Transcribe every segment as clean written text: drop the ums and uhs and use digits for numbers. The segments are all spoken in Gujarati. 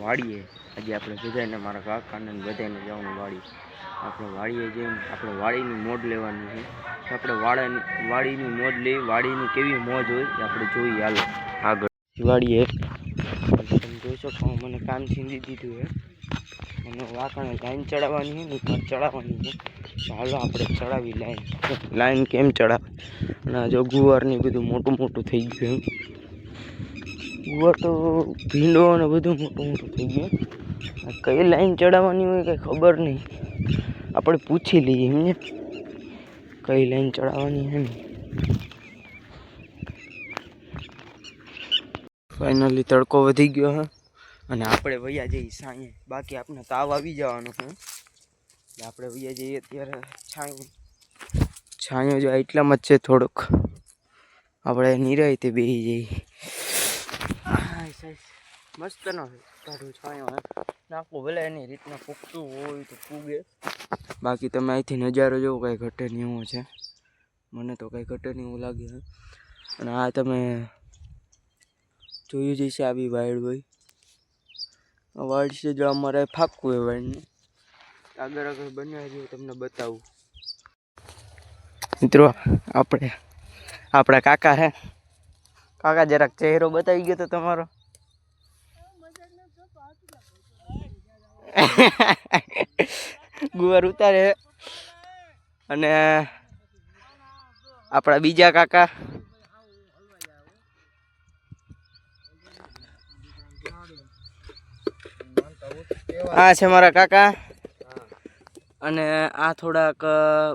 વાડીએ આજે આપણે બધાને મારા કાકાને બધાને જવાનું વાડી આપણે વાડીએ જઈને આપણે વાડીની મોજ લેવાની છે આપણે વાડીની મોજ લઈ વાડીની કેવી મોજ હોય એ આપણે જોઈએ હાલો આગળ વાડીએ તમે જોઈ શકો મને કામ છીંદી દીધું છે અને વાંકણે લાઈન ચડાવવાની છે ને ચડાવવાની છે ચાલો આપણે ચડાવી લાઈન કેમ ચડાવે અને જો ગુવારની બધું મોટું મોટું થઈ ગયું એમ ગુવાર તો ભીંડો અને બધું મોટું મોટું થઈ ગયું કઈ લાઈન ચડાવવાની હોય કંઈ ખબર નહીં આપણે પૂછી લઈએ એમને કઈ લાઈન ચડાવવાની છે ને ફાઇનલી તડકો વધી ગયો હે અને આપણે વૈયા જઈએ સાંજે બાકી આપણે તાવ આવી જવાનો છે એટલે આપણે વૈયા જઈએ અત્યારે છાંયો જો એટલામાં જ છે થોડોક આપણે નિરાયતે બેસી જઈએ મસ્ત નો કાઢું છાંયો નાખવું ભલે એની રીતના ફૂગતું હોય તો ફૂગે બાકી તમે અહીંથી નજારો જોવો કાંઈ ઘટે નહીં એવું છે મને તો કાંઈ ઘટે નહીં એવું લાગે છે અને આ તમે જોયું જઈશે આવી વાયડ હોય વાયડ છે જો અમારે ફાકવું હોય વાયડને આગળ આગળ બનાવી દઉં તમને બતાવું મિત્રો આપણા કાકા હે કાકા જરાક ચહેરો બતાવી ગયો તો તમારો ગુવાર ઉતારે અને આપણા બીજા કાકા આ છે મારા કાકા અને આ થોડાક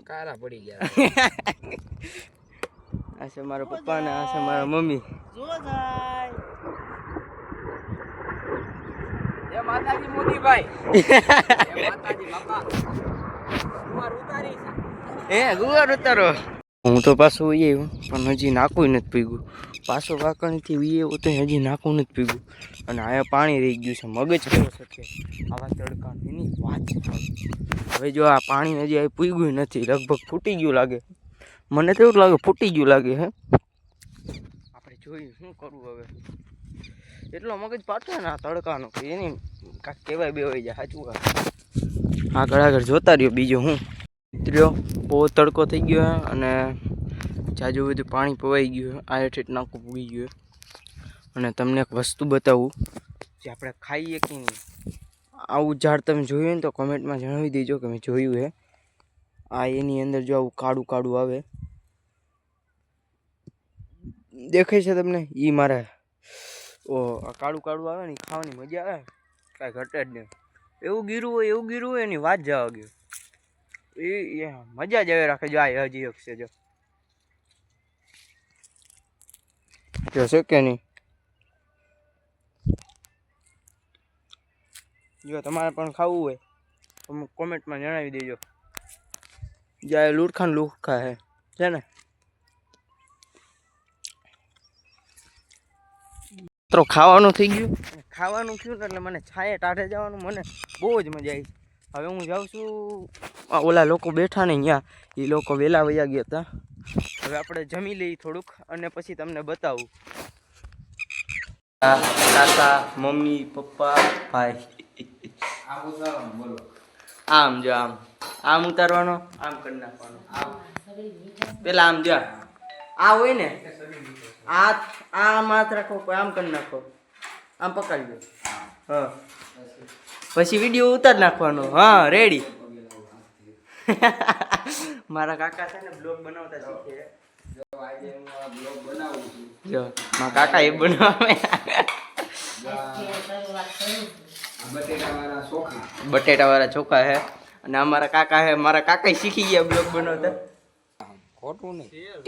કારા પડી ગયા આ છે મારા પપ્પા ને આ છે મારા મમ્મી જય માતાજી મોદીભાઈ ગુવાર ઉતારો હું તો પાછું આવ્યો પણ હજી નાખવું નથી પીગું પાછો વાકણીથી વીએ તો હજી નાખવું નથી પીગું અને આયા પાણી રહી ગયું છે મગજ કેવો શકે આવા તડકા એની વાત હવે જો આ પાણી હજી આ પીગું નથી લગભગ ફૂટી ગયું લાગે મને તો એવું લાગે ફૂટી ગયું લાગે હે આપણે જોઈએ શું કરવું હવે એટલો મગજ પાછો ને આ તડકાનો એની કાંક કહેવાય બેવાઈ જાય સાચું આગળ જોતા રહ્યો બીજો હું ઉતર્યો બહુ તડકો થઈ ગયો અને જાજુ બધું પાણી પવાઈ ગયું આ હેઠ નાખું પૂગી ગયું અને તમને એક વસ્તુ બતાવું જે આપણે ખાઈએ કે નહીં આવું ઝાડ તમે જોયું ને તો કોમેન્ટમાં જણાવી દેજો કે મેં જોયું હે આ એની અંદર જો આવું કાળું કાળું આવે દેખાય છે તમને એ મારે આ કાળું કાળું આવે ને ખાવાની મજા આવે કાંઈ ઘટે જ નહીં એવું ગીરું હોય એની વાત જવા ગયો એ મજા જ આવે રાખે જો આ હજી એક છે જો છે કે નહીં જો તમારે પણ ખાવું હોય તો કોમેન્ટમાં જણાવી દેજો જાય લુરખા હે છે ને તો ખાવાનું થઈ ગયું ખાવાનું થયું ને એટલે મને છાયે ટાઢે જવાનું મને બહુ જ મજા આવી હવે હું જાઉં છું ઓલા લોકો બેઠા ને અહીંયા એ લોકો વહેલા વયા ગયા હતા હવે આપણે જમી લઈએ થોડુંક અને પછી તમને બતાવું કાકા મમ્મી પપ્પા ભાઈ આમ જો આમ ઉતારવાનો આમ કરી નાખવાનો પેલા આમ જો આ હોય ને આમ હાથ રાખો આમ કરી નાખો આમ પકડી દો હા પછી વિડીયો ઉતાર નાખવાનો હા રેડી મારા કાકા છે ને બ્લોગ બનાવતા શીખે જો મારા કાકા એ બનાવે બટેટા વાળા ચોખા હે અને અમારા કાકા હે મારા કાકા શીખી ગયા બ્લોગ બનાવતા ખોટું નહીં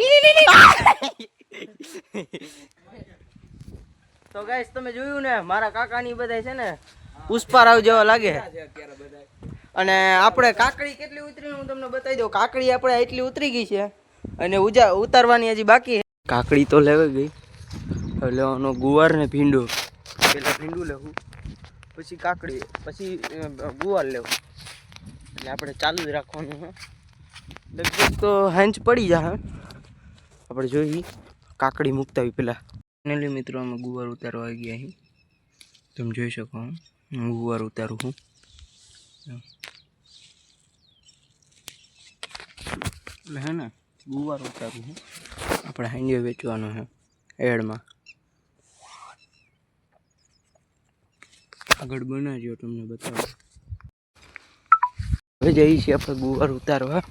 તો ગાઈસ તમે જોયું ને મારા કાકાની બધા છે ને પુષ્પારાવ જેવા લાગે અને આપણે કાકડી કેટલી ઉતરી હું તમને બતાવી દઉં કાકડી આપણે એટલી ઉતરી ગઈ છે અને ઉતારવાની હજી બાકી કાકડી તો લેવાઈ ગઈ હવે લેવાનો ગુવાર ને ભીંડો પહેલાં ભીંડું લેવું પછી કાકડી પછી ગુવાર લેવું એટલે આપણે ચાલુ જ રાખવાનું છે લગભગ તો હાંજ પડી જાય આપણે જોઈએ કાકડી મૂકતા હોય પહેલાં ફાઇનલી મિત્રો અમે ગુવાર ઉતારવા આવી ગયા અહીં તમે જોઈ શકો ગુવાર ઉતારું હું એટલે હે ને ગુવાર ઉતારું હું આપણે હાંડિયો વેચવાનો છે એડમાં આગળ બનાવજો તમને બતાવું હવે જઈએ છીએ આપણે ગુવાર ઉતારવા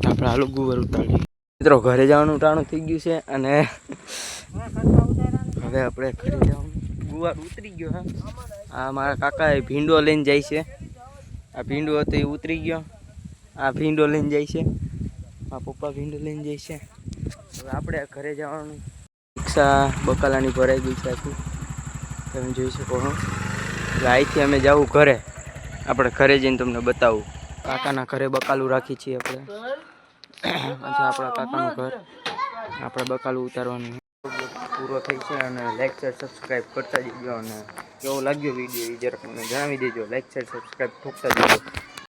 આપણે આલુ ગુવાર ઉતારીએ મિત્રો ઘરે જવાનું ટાણું થઈ ગયું છે અને હવે આપણે ઘરે જવાનું ગુવાર ઉતરી ગયો હા આ મારા કાકાએ ભીંડો લઈને જાય છે આ ભીંડો હતો એ ઉતરી ગયો આ ભીંડો લઈને જાય છે આ પપ્પા ભીંડો લઈને જાય છે હવે આપણે ઘરે જવાનું રિક્ષા બકાલાની ભરાઈ ગઈ છે આખી તમે જોઈ શકો છો એટલે અહીંથી અમે જવું ઘરે આપણે ઘરે જઈને તમને બતાવું કાકાના ઘરે બકાલું રાખી છીએ આપણે પછી આપણા કાકાનું ઘર આપણે બકાલું ઉતારવાનું પૂરો થઈ છે અને લાઈક શેર સબસ્ક્રાઈબ કરતા જજો અને કેવો લાગ્યો વિડીયો એ જરાક મને જણાવી દેજો લાઈક શેર સબસ્ક્રાઈબ ઠોકતા જજો